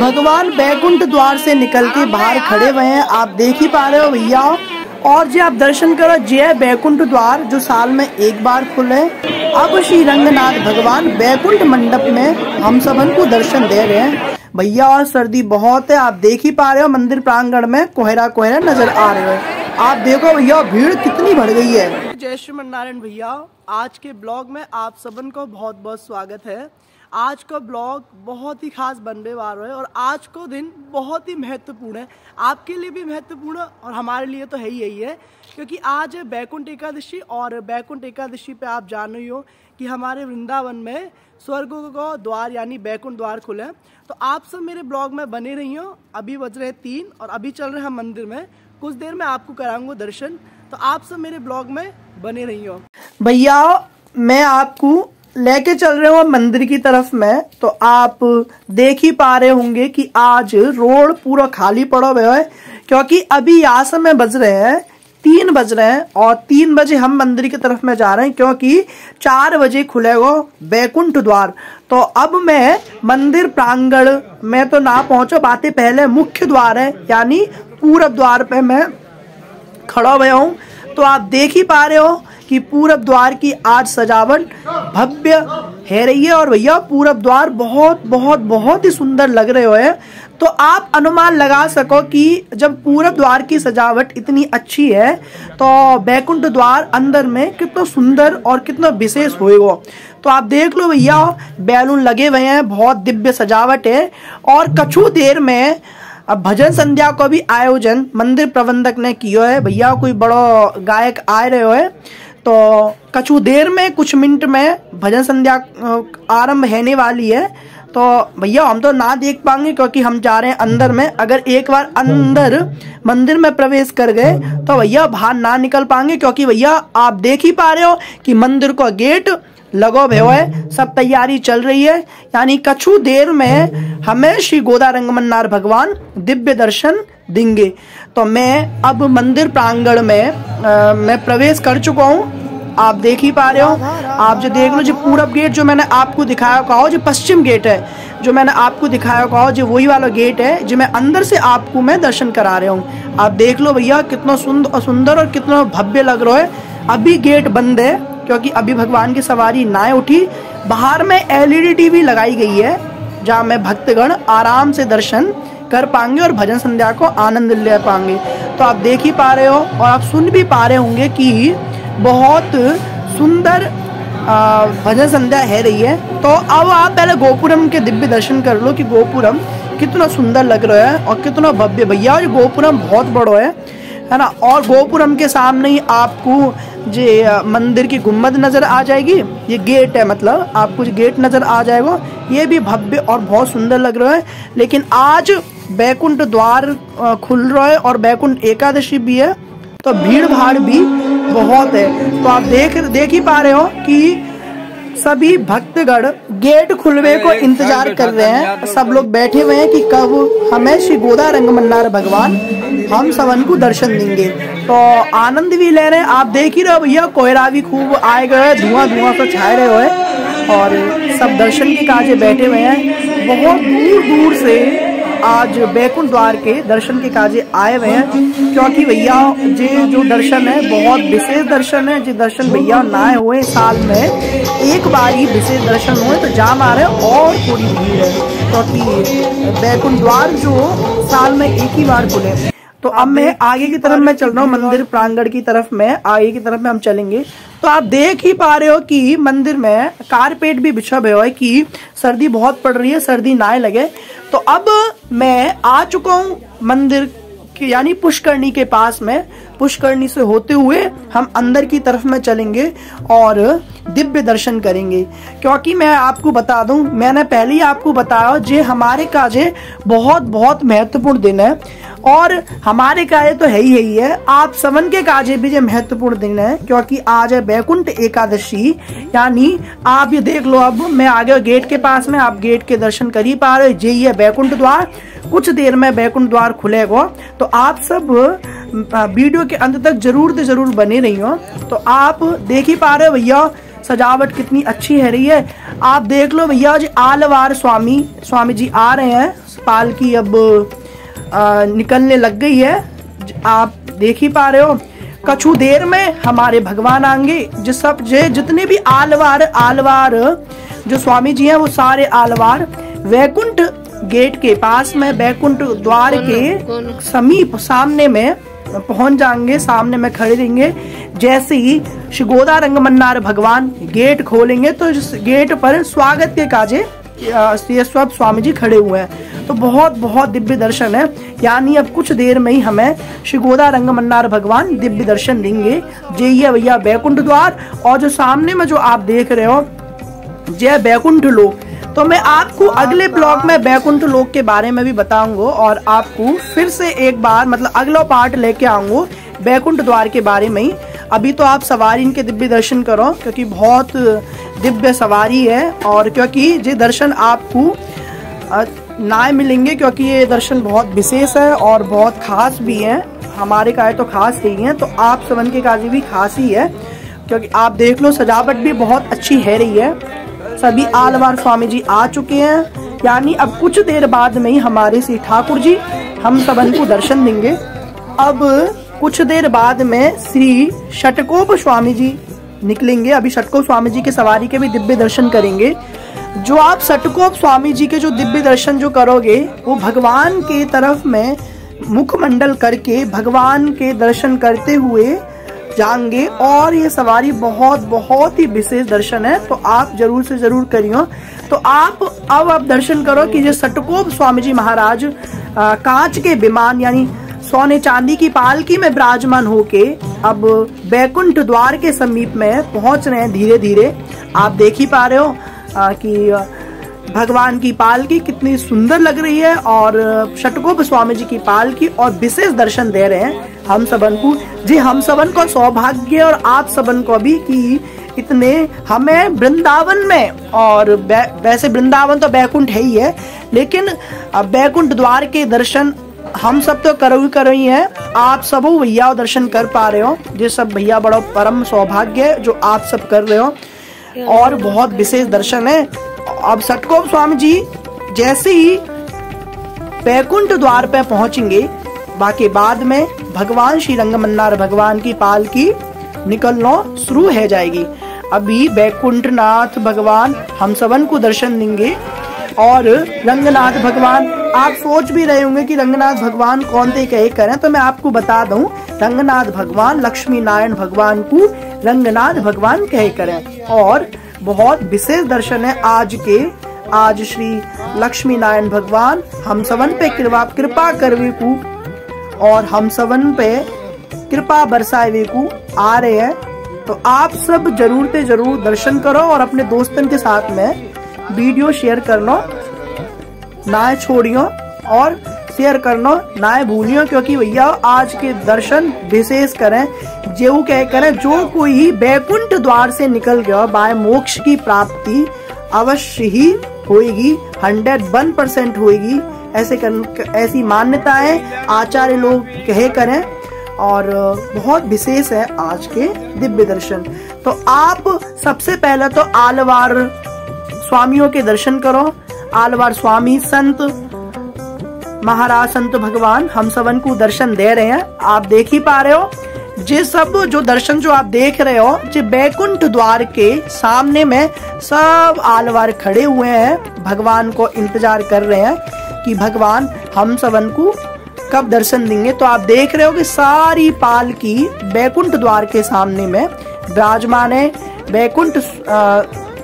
भगवान बैकुंठ द्वार से निकल के बाहर खड़े हुए हैं, आप देख ही पा रहे हो भैया। और जी आप दर्शन करो, जय बैकुंठ द्वार जो साल में एक बार खुले। अब श्री रंगनाथ भगवान बैकुंठ मंडप में हम सबन को दर्शन दे रहे हैं भैया। और सर्दी बहुत है, आप देख ही पा रहे हो मंदिर प्रांगण में कोहरा कोहरा नजर आ रहे हो। आप देखो भैया भीड़ कितनी बढ़ गई है। जय श्री नारायण भैया, आज के ब्लॉग में आप सबन को बहुत बहुत स्वागत है। आज का ब्लॉग बहुत ही खास बनने वाला है और आज को दिन बहुत ही महत्वपूर्ण है, आपके लिए भी महत्वपूर्ण और हमारे लिए तो है ही यही है, क्योंकि आज है बैकुंठ एकादशी। और बैकुंठ एकादशी पे आप जान रही हो कि हमारे वृंदावन में स्वर्ग का द्वार यानी बैकुंठ द्वार खुले हैं। तो आप सब मेरे ब्लॉग में बने रही हो। अभी बज रहे 3 और अभी चल रहे हैं मंदिर में, कुछ देर में आपको कराऊंगा दर्शन, तो आप सब मेरे ब्लॉग में बने रही हो। भैया मैं आपको लेके चल रहे हो मंदिर की तरफ में, तो आप देख ही पा रहे होंगे कि आज रोड पूरा खाली पड़ा हुआ है, क्योंकि अभी यहाँ समय बज रहे हैं 3 बज रहे हैं और 3 बजे हम मंदिर की तरफ में जा रहे हैं, क्योंकि 4 बजे खुलेगा बैकुंठ द्वार। तो अब मैं मंदिर प्रांगण में तो ना पहुंचो, बातें पहले मुख्य द्वार है यानी पूरब द्वार पे मैं खड़ा हुआ हूँ। तो आप देख ही पा रहे हो कि पूरब द्वार की आज सजावट भव्य है रही है। और भैया पूरब द्वार बहुत बहुत बहुत ही सुंदर लग रहे हो। तो आप अनुमान लगा सको कि जब पूरब द्वार की सजावट इतनी अच्छी है तो बैकुंठ द्वार अंदर में कितना सुंदर और कितना विशेष होएगा। तो आप देख लो भैया बैलून लगे हुए हैं, बहुत दिव्य सजावट है। और कछु देर में अब भजन संध्या को भी आयोजन मंदिर प्रबंधक ने किया है भैया, कोई बड़ा गायक आ रहे है। तो कछु देर में कुछ मिनट में भजन संध्या आरंभ होने वाली है। तो भैया हम तो ना देख पाएंगे क्योंकि हम जा रहे हैं अंदर में। अगर एक बार अंदर मंदिर में प्रवेश कर गए तो भैया बाहर ना निकल पाएंगे, क्योंकि भैया आप देख ही पा रहे हो कि मंदिर का गेट लगो हुआ है, सब तैयारी चल रही है। यानी कछु देर में हमें श्री गोदा रंगमन्नार भगवान दिव्य दर्शन देंगे। तो मैं अब मंदिर प्रांगण में मैं प्रवेश कर चुका हूँ, आप देख ही पा रहे हो। आप जो देख लो जो पूरब गेट जो मैंने आपको दिखाया कहो, जो पश्चिम गेट है जो मैंने आपको दिखाया कहो, जो वही वाला गेट है जो मैं अंदर से आपको मैं दर्शन करा रहा हूँ। आप देख लो भैया कितना सुंदर और कितना भव्य लग रहा है। अभी गेट बंद है क्योंकि अभी भगवान की सवारी ना उठी। बाहर में LED टीवी लगाई गई है जहाँ में भक्तगण आराम से दर्शन कर पाएंगे और भजन संध्या को आनंद ले पाएंगे। तो आप देख ही पा रहे हो और आप सुन भी पा रहे होंगे कि बहुत सुंदर भजन संध्या है रही है। तो अब आप पहले गोपुरम के दिव्य दर्शन कर लो कि गोपुरम कितना सुंदर लग रहा है और कितना भव्य भैया। और गोपुरम बहुत बड़ा है ना। और गोपुरम के सामने ही आपको जो मंदिर की गुम्बद नजर आ जाएगी, ये गेट है मतलब आपको गेट नजर आ जाएगा, ये भी भव्य और बहुत सुंदर लग रहा है। लेकिन आज बैकुंठ द्वार खुल रहा है और बैकुंठ एकादशी भी है, तो भीड़ भाड़ भी बहुत है। तो आप देख ही पा रहे हो कि सभी भक्तगण गेट खुलवे को इंतजार कर रहे हैं। सब लोग बैठे हुए हैं कि कब हमें श्री गोदा रंगमन्नार भगवान हम सबन को दर्शन देंगे। तो आनंद भी ले रहे हैं। आप देख ही रहे हो भैया कोहरा भी खूब आए गए, धुआं से छाए रहे हुए और सब दर्शन के काजे बैठे हुए हैं। बहुत दूर दूर से आज बैकुंठ द्वार के दर्शन के काजे आए हुए हैं, क्योंकि भैया ये जो दर्शन है बहुत विशेष दर्शन है। जो दर्शन भैया ना हुए साल में एक बार ही विशेष दर्शन हुए, तो जाम आ रहे और थोड़ी भीड़ है, क्योंकि बैकुंठ द्वार जो साल में एक ही बार खुले। तो अब मैं आगे की तरफ मैं चल रहा हूँ, मंदिर प्रांगण की तरफ में आगे की तरफ में हम चलेंगे। तो आप देख ही पा रहे हो कि मंदिर में कारपेट भी बिछा हुआ है कि सर्दी बहुत पड़ रही है, सर्दी ना लगे। तो अब मैं आ चुका हूँ मंदिर की यानी पुष्करणी के पास में। पुष्करणी से होते हुए हम अंदर की तरफ में चलेंगे और दिव्य दर्शन करेंगे। क्योंकि मैं आपको बता दूं, मैंने पहले ही आपको बताया जे हमारे काजे बहुत बहुत महत्वपूर्ण दिन है और हमारे काजे तो है ही है, आप सबन के काजे भी जो महत्वपूर्ण दिन है, क्योंकि आज है बैकुंठ एकादशी। यानी आप ये देख लो, अब मैं आ गया गेट के पास में, आप गेट के दर्शन कर ही पा रहे हो। ये है बैकुंठ द्वार, कुछ देर में बैकुंठ द्वार खुलेगा। तो आप सब वीडियो के अंत तक जरूर से जरूर बने रही हो। तो आप देख ही पा रहे हो भैया सजावट कितनी अच्छी है रही है। आप देख लो भैया जी, आलवार स्वामी जी आ रहे हैं। पालकी अब निकलने लग गई है, आप देख ही पा रहे हो। कछु देर में हमारे भगवान आएंगे। जितने भी आलवार जो स्वामी जी हैं, वो सारे आलवार वैकुंठ गेट के पास में, वैकुंठ द्वार के समीप सामने में पहुंच जाएंगे, सामने में खड़े रहेंगे। जैसे ही श्री गोदा रंगमन्नार भगवान गेट खोलेंगे तो इस गेट पर स्वागत के काजे सब स्वामी जी खड़े हुए हैं। तो बहुत बहुत दिव्य दर्शन है। यानी अब कुछ देर में ही हमें श्री गोदा रंगमन्नार भगवान दिव्य दर्शन देंगे। ये भैया वैकुंठ द्वार, और जो सामने में जो आप देख रहे हो जय वैकुंठ लोक। तो मैं आपको अगले ब्लॉग में वैकुंठ लोक के बारे में भी बताऊंगा, और आपको फिर से एक बार मतलब अगला पार्ट लेके आऊंगा वैकुंठ द्वार के बारे में ही। अभी तो आप सवारी इनके दिव्य दर्शन करो, क्योंकि बहुत दिव्य सवारी है, और क्योंकि ये दर्शन आपको ना मिलेंगे, क्योंकि ये दर्शन बहुत विशेष है और बहुत खास भी है। हमारे काहे तो खास ही है, तो आप सबन के काजे भी खास ही है, क्योंकि आप देख लो सजावट भी बहुत अच्छी है रही है। सभी आलवार स्वामी जी आ चुके हैं। यानी अब कुछ देर बाद में ही हमारे श्री ठाकुर जी हम सबन को दर्शन देंगे। अब कुछ देर बाद में श्री षटकोप स्वामी जी निकलेंगे। अभी षटकोप स्वामी जी के सवारी के भी दिव्य दर्शन करेंगे। जो आप षटकोप स्वामी जी के जो दिव्य दर्शन जो करोगे, वो भगवान के तरफ में मुखमंडल करके भगवान के दर्शन करते हुए जाएंगे, और ये सवारी बहुत बहुत ही विशेष दर्शन है। तो आप जरूर से जरूर करियो। तो आप अब दर्शन करो कि जो षटकोप स्वामी जी महाराज कांच के विमान यानी सोने चांदी की पालकी में विराजमान होके अब वैकुंठ द्वार के समीप में पहुंच रहे हैं धीरे धीरे। आप देख ही पा रहे हो कि भगवान की पालकी कितनी सुंदर लग रही है, और षटकोप स्वामी जी की पालकी और विशेष दर्शन दे रहे हैं हम सबन को। जी हम सबन को सौभाग्य और आप सबन को भी कि इतने हमें वृंदावन में, और वैसे वृंदावन तो वैकुंठ है ही है, लेकिन वैकुंठ द्वार के दर्शन हम सब तो करो ही है। आप सब भैया दर्शन कर पा रहे हो, ये सब भैया बड़ा परम सौभाग्य है जो आप सब कर रहे हो, और बहुत विशेष दर्शन है। अब षटकोप स्वामी जी जैसे ही वैकुंठ द्वार पे पहुंचेंगे, बाकी बाद में भगवान श्री रंगमन्नार भगवान की पालकी निकलना शुरू हो जाएगी। अभी वैकुंठनाथ भगवान हम सबन को दर्शन देंगे, और रंगनाथ भगवान आप सोच भी रहे होंगे कि रंगनाथ भगवान कौन थे कहे करें, तो मैं आपको बता दूं रंगनाथ भगवान लक्ष्मी नारायण भगवान को रंगनाथ भगवान कहे करें। और बहुत विशेष दर्शन है आज श्री लक्ष्मी नारायण भगवान हम सबन पे कृपा करवे को, और हम सबन पे कृपा बरसावे को आ रहे हैं। तो आप सब जरूर दर्शन करो, और अपने दोस्तन के साथ में वीडियो शेयर करना ना छोड़ियो, और शेयर करना ना भूलियो, क्योंकि भैया आज के दर्शन विशेष करें। जो कह करें जो कोई वैकुंठ द्वार से निकल गया बाय मोक्ष की प्राप्ति अवश्य ही होगी, 101% होगी। ऐसी मान्यताएं आचार्य लोग कहे करें, और बहुत विशेष है आज के दिव्य दर्शन। तो आप सबसे पहले तो आलवार स्वामियों के दर्शन करो। आलवार स्वामी संत महाराज संत भगवान हम सबन को दर्शन दे रहे हैं। आप देख ही पा रहे हो ये सब जो दर्शन जो आप देख रहे हो, जो वैकुंठ द्वार के सामने में सब आलवार खड़े हुए हैं, भगवान को इंतजार कर रहे हैं कि भगवान हम सबन को कब दर्शन देंगे। तो आप देख रहे हो कि सारी पालकी वैकुंठ द्वार के सामने में विराजमान है। वैकुंठ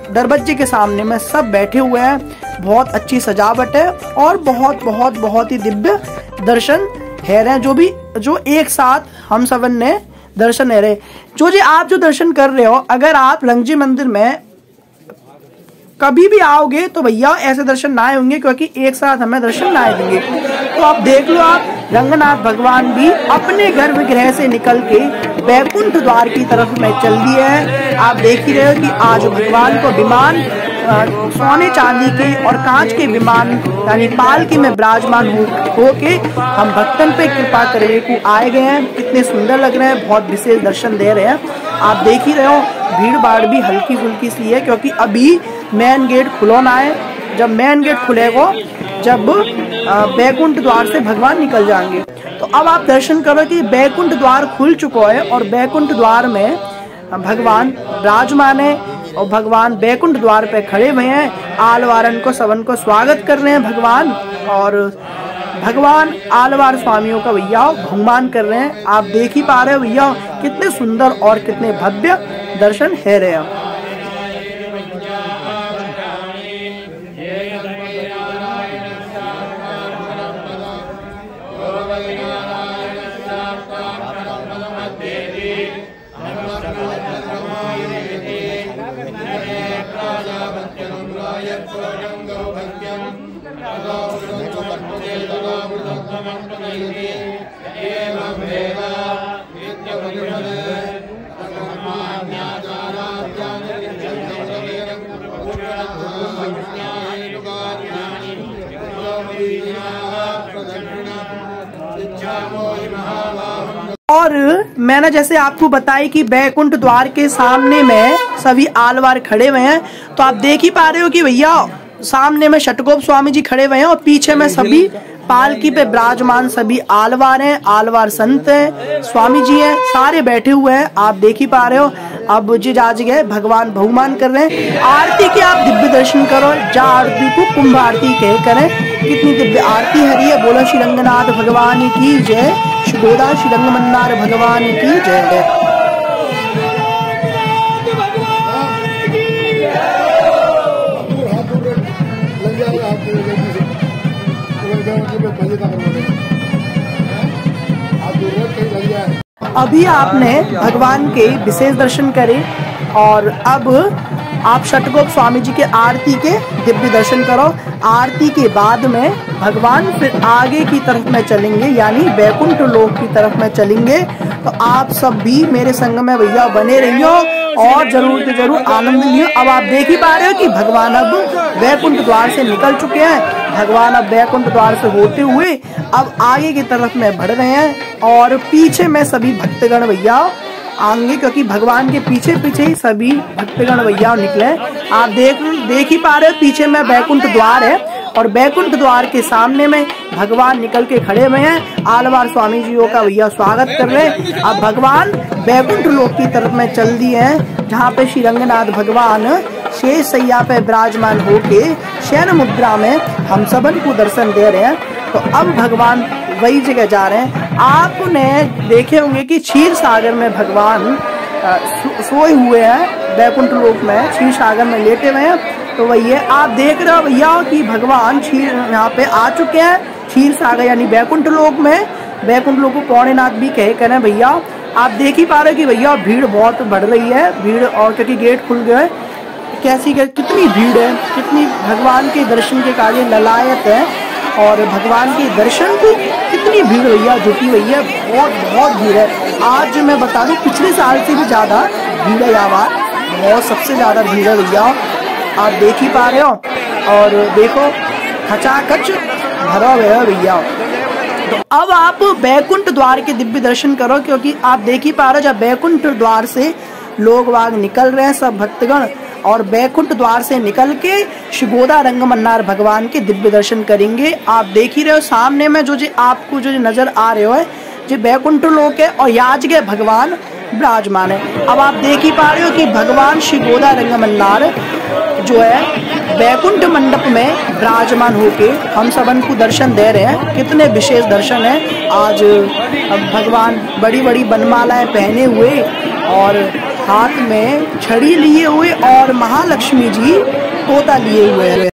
दरवाजे के सामने में सब बैठे हुए हैं। बहुत अच्छी सजावट है, और बहुत ही दिव्य दर्शन है रहे जो एक साथ हम सबन ने दर्शन है रहे। जो आप जो दर्शन कर रहे हो, अगर आप रंगजी मंदिर में कभी भी आओगे तो भैया ऐसे दर्शन ना होंगे, क्योंकि एक साथ हमें दर्शन ना देंगे। तो आप देख लो, आप रंगनाथ भगवान भी अपने गर्भगृह से निकल के वैकुंठ द्वार की तरफ में चल दिए हैं। आप देख ही रहे हो कि आज भगवान को विमान सोने चांदी के और कांच के विमान यानी पालकी में विराजमान होके हम भक्तन पे कृपा करने को आए गए हैं। कितने सुंदर लग रहे हैं, बहुत विशेष दर्शन दे रहे हैं। आप देख ही रहे हो भीड़ भाड़ भी हल्की फुल्की सी है, क्योंकि अभी मेन गेट खुलो ना है। जब मेन गेट खुलेगा, जब बैकुंठ द्वार से भगवान निकल जाएंगे। तो अब आप दर्शन करो कि बैकुंठ द्वार खुल चुका है और बैकुंठ द्वार में भगवान विराजमान है और भगवान बैकुंठ द्वार पे खड़े हुए हैं। आलवारन को सबन को स्वागत कर रहे हैं भगवान, और भगवान आलवार स्वामियों का भैया भगवान कर रहे हैं। आप देख ही पा रहे हो भैया कितने सुंदर और कितने भव्य दर्शन है रहे हैं। और मैंने जैसे आपको बताई कि बैकुंठ द्वार के सामने में सभी आलवार खड़े हुए हैं, तो आप देख ही पा रहे हो कि भैया सामने में षटकोप स्वामी जी खड़े हुए हैं और पीछे में सभी पालकी पे विराजमान सभी आलवार हैं, आलवार संत हैं, स्वामी जी हैं, सारे बैठे हुए हैं। आप देख ही पा रहे हो। अब जी आज गए भगवान बहुमान कर रहे हैं। आरती के आप दिव्य दर्शन करो, जा आरती को कुंभ आरती कह करें, कितनी दिव्य आरती हरी है। बोलो श्री रंगनाथ भगवान की जय, श्री गोदा श्री रंगमन्नार भगवान की जय। अभी आपने भगवान के विशेष दर्शन करे और अब आप षटकोप स्वामी जी के आरती के दिव्य दर्शन करो। आरती के बाद में भगवान फिर आगे की तरफ में चलेंगे, यानी बैकुंठ लोक की तरफ में चलेंगे। तो आप सब भी मेरे संग में भैया बने रहियो और जरूर से जरूर आनंद लियो। अब आप देख ही पा रहे हो कि भगवान अब बैकुंठ द्वार से निकल चुके हैं। भगवान अब बैकुंठ द्वार से होते हुए अब आगे की तरफ में बढ़ रहे हैं और पीछे में सभी भक्तगण भैया आएंगे, क्योंकि भगवान के पीछे पीछे ही सभी भक्तगण भैया निकले। आप देख ही पा रहे हो पीछे में बैकुंठ द्वार है और बैकुंठ द्वार के सामने में भगवान निकल के खड़े हुए हैं। आलवार स्वामी जी का भैया स्वागत कर रहे हैं। अब भगवान बैकुंठ लोक की तरफ में चल दिए हैं, जहाँ पे श्री रंगनाथ भगवान शेष सैया पे विराजमान होके शयन मुद्रा में हम सबन को दर्शन दे रहे हैं। तो अब भगवान वही जगह जा रहे हैं। आपने देखे होंगे कि क्षीर सागर में भगवान सोए हुए हैं, बैकुंठ लोक में क्षीर सागर में लेटे हुए हैं। तो वही है, आप देख रहे हो भैया कि भगवान क्षीर यहाँ पे आ चुके हैं क्षीर सागर यानी बैकुंठ लोक में। बैकुंठ लोक को पौड़ेनाथ भी करें भैया। आप देख ही पा रहे हो कि भैया भीड़ बहुत बढ़ रही है, भीड़ और क्योंकि गेट खुल गए, कितनी भीड़ है, कितनी भगवान के दर्शन के कार्य ललायत है और भगवान के दर्शन को कितनी भीड़ भैया जुटी हुई है, बहुत भीड़ है। आज मैं बता दूं पिछले साल से भी ज्यादा भीड़ है, यहाँ बहुत सबसे ज्यादा भीड़ है भैया। आप देख ही पा रहे हो और देखो खचाखच भरा हुआ है भैया। तो अब आप बैकुंठ द्वार के दिव्य दर्शन करो, क्योंकि आप देख ही पा रहे हो जब बैकुंठ द्वार से लोग वाग निकल रहे हैं सब भक्तगण, और बैकुंठ द्वार से निकल के श्री गोदा रंगमन्नार भगवान के दिव्य दर्शन करेंगे। आप देख ही रहे हो सामने में जो आपको जो नजर आ रहे हो है जो बैकुंठ लोक है और याज के भगवान विराजमान है। अब आप देख ही पा रहे हो कि भगवान श्री गोदा रंगमन्नार जो है बैकुंठ मंडप में विराजमान होके हम सबन को दर्शन दे रहे हैं। कितने विशेष दर्शन है। आज भगवान बड़ी बड़ी बनमालाएं पहने हुए और हाथ में छड़ी लिए हुए और महालक्ष्मी जी तोता लिए हुए हैं।